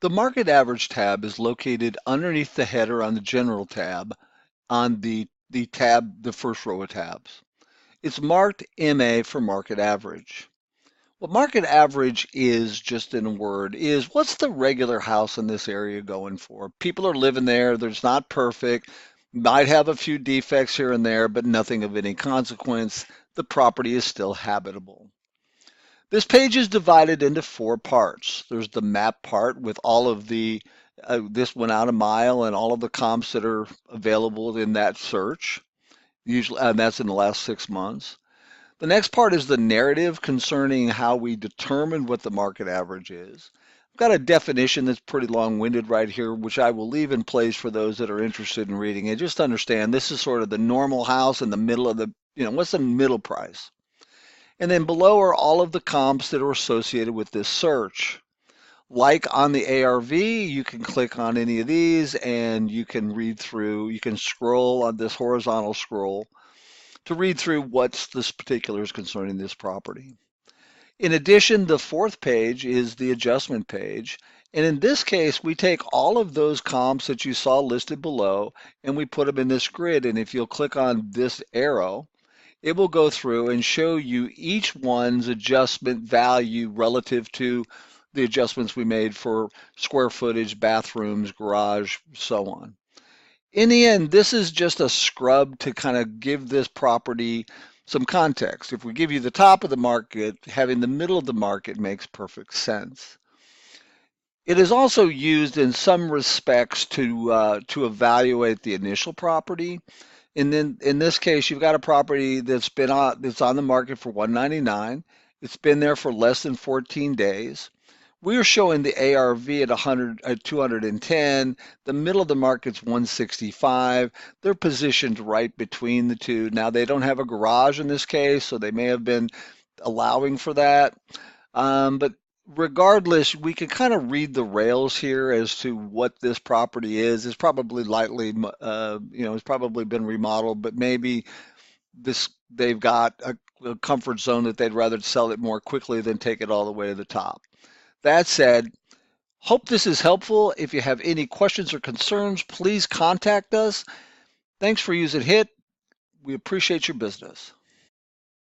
The market average tab is located underneath the header on the general tab on the tab, the first row of tabs. It's marked MA for market average. What market average is, just in a word, is what's the regular house in this area going for? People are living there. There's not perfect. Might have a few defects here and there, but nothing of any consequence. The property is still habitable. This page is divided into four parts. There's the map part with all of the, this went out a mile and all of the comps that are available in that search. Usually, and that's in the last 6 months. The next part is the narrative concerning how we determine what the market average is. I've got a definition that's pretty long-winded right here, which I will leave in place for those that are interested in reading it. Just understand this is sort of the normal house in the middle of the, what's the middle price? And then below are all of the comps that are associated with this search. Like on the ARV, you can click on any of these and you can read through, you can scroll on this horizontal scroll to read through what's this particulars concerning this property. In addition, the fourth page is the adjustment page. And in this case, we take all of those comps that you saw listed below and we put them in this grid. And if you'll click on this arrow, it will go through and show you each one's adjustment value relative to the adjustments we made for square footage, bathrooms, garage, so on. In the end, this is just a scrub to kind of give this property some context. If we give you the top of the market, having the middle of the market makes perfect sense. It is also used in some respects to evaluate the initial property. And then in this case, you've got a property that's on the market for $199. It's been there for less than 14 days. We are showing the ARV at 100, at 210. The middle of the market's 165. They're positioned right between the two. Now they don't have a garage in this case, so they may have been allowing for that. But regardless, we can kind of read the rails here as to what this property is. It's probably it's probably been remodeled, but maybe they've got a comfort zone that they'd rather sell it more quickly than take it all the way to the top. That said, hope this is helpful. If you have any questions or concerns, please contact us. Thanks for using HIT. We appreciate your business.